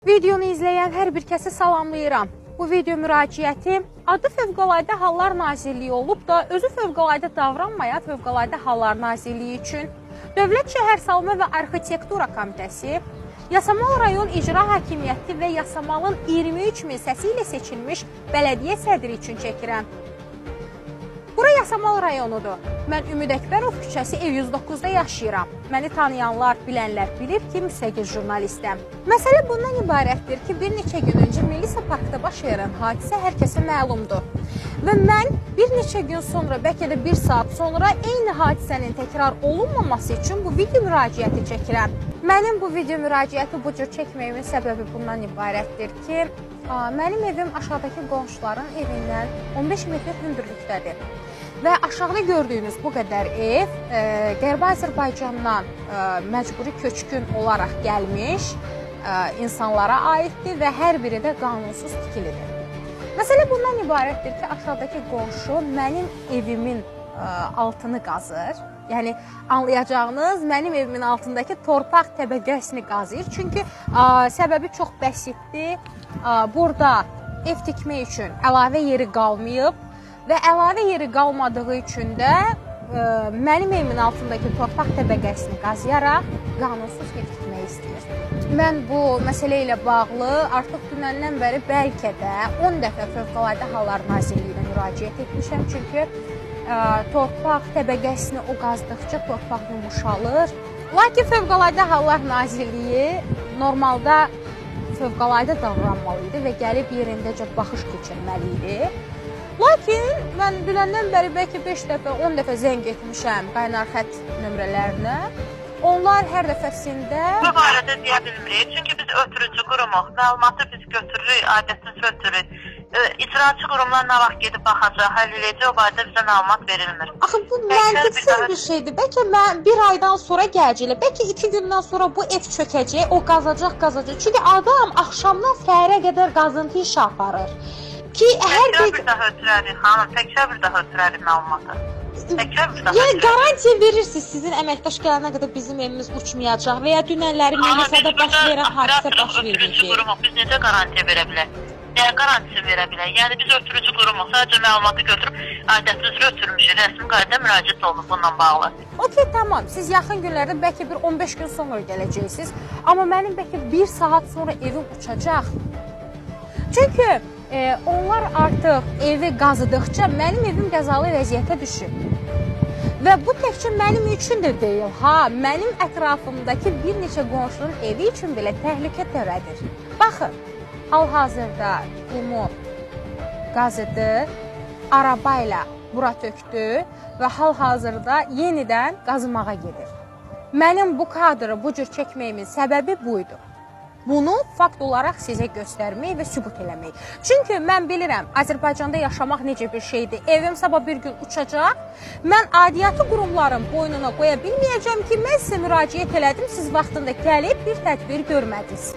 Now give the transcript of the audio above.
Videonu izləyən hər bir kəsi salamlayıram. Bu video müraciəti adı Fövqəladə Hallar Nazirliyi olub da, özü fövqəladə davranmayan Fövqəladə Hallar Nazirliyi üçün Dövlət Şəhərsalma və Arxitektura Komitəsi, Yasamal rayon İcra Hakimiyyəti və Yasamalın 23 min səsi ilə seçilmiş bələdiyyə sədri üçün çəkirəm. Bura Yasamal rayonudur. Mən Ümid Əkbərov küçəsi ev 109-da yaşayıram. Məni tanıyanlar, bilənlər bilir ki, müstəqil jurnalistəm. Məsələ bundan ibarətdir ki, bir neçə gün öncə Millisə Parkda baş verən hadisə hər kəsə məlumdur. Və mən bir neçə gün sonra, bəlkə də bir saat sonra eyni hadisənin təkrar olunmaması üçün bu video müraciəti çəkirəm. Mənim bu video müraciəti bu cür çəkməyimin səbəbi bundan ibarətdir ki, mənim evim aşağıdakı qonşuların evindən 15 metr hündürlükdədir. Və aşağıda gördüyünüz bu qədər ev Qərbi Azərbaycandan məcburi köçkün olaraq gəlmiş insanlara aiddir və hər biri də qanunsuz tikilidir. Məsələ bundan ibarətdir ki, aşağıdakı qonşu mənim evimin altını qazır. Yəni, anlayacağınız, mənim evimin altındakı torpaq təbəqəsini qazıyır. Çünki səbəbi çox bəsitdir. Burada ev tikmək üçün əlavə yeri qalmayıb və əlavə yeri qalmadığı üçün də mənim evimin altındakı torpaq təbəqəsini qazıyaraq qanunsuz ev tikmək istəyir. Mən bu məsələ ilə bağlı artıq dünəndən bəri bəlkə də 10 dəfə Fövqəladə Hallar Nazirliyinə müraciət etmişəm. Çünki torpaq təbəqəsini o qazdıqca torpaq yumuşalır. Lakin Fövqəladə Hallar Nazirliyi normalda fövqəladə davranmalı idi və gəlib yerindəcə baxış keçirməli idi. Lakin mən dünəndən bəri bəlkə 5 dəfə, 10 dəfə zəng etmişəm qaynar xətt nömrələrinə. Onlar hər dəfəsində... Bu barədə deyə bilmirik. Çünki biz ötürücü qurumuq. Məlumatı biz götürürük, adətimiz ötürürük. İcraçı qurumlar nə vaxt gedib baxacaq, həll edəcək, o barədə bizə məlumat verilmir. Axı bu məntiqsiz bir şeydir. Bəlkə mən bir aydan sonra gələcək, bəlkə 2 gündən sonra bu ev çökəcək, o qazacaq. Çünki adam axşamdan səhərə qədər qazıntı işi aparır. Təkrar bir daha ötürərik, xanım, təkrar bir daha ötürərik məlumatı. Yəni garantiya verirsiniz sizin əməkdaş gələnə qədər bizim evimiz uçmayacaq və ya dünənləri Melisada baş verən hadisə baş verməyəcək. Biz necə garantiya verə bilərik? Yəni qarantisi verə bilər. Yəni biz ötürücü qurumuq, sadəcə məlumatı götürüb adəti üzrə ötürmüşük, rəsmi qaydada müraciət olunub bununla bağlı. Okey, tamam. Siz yaxın günlərdə bəlkə bir 15 gün sonra gələcəksiniz, amma mənim bəlkə 1 saat sonra evim uçacaq. Çünki onlar artıq evi qazıdıqca mənim evim qəzalı vəziyyətə düşür. Və bu təkcə mənim üçün də deyil, mənim ətrafımdakı bir neçə qonşunun evi üçün belə təhlükə törədir. Baxın, hal-hazırda qumu qazıdı, arabayla bura tökdü və hal-hazırda yenidən qazımağa gedir. Mənim bu kadrı bu cür çəkməyimin səbəbi buydu. Bunu fakt olaraq sizə göstərmək və sübut eləmək. Çünki mən bilirəm, Azərbaycanda yaşamaq necə bir şeydir. Evim sabah bir gün uçacaq. Mən aidiyyatı qurumların boynuna qoya bilməyəcəm ki, mən sizə müraciət elədim, siz vaxtında gəlib bir tədbir görmədiniz.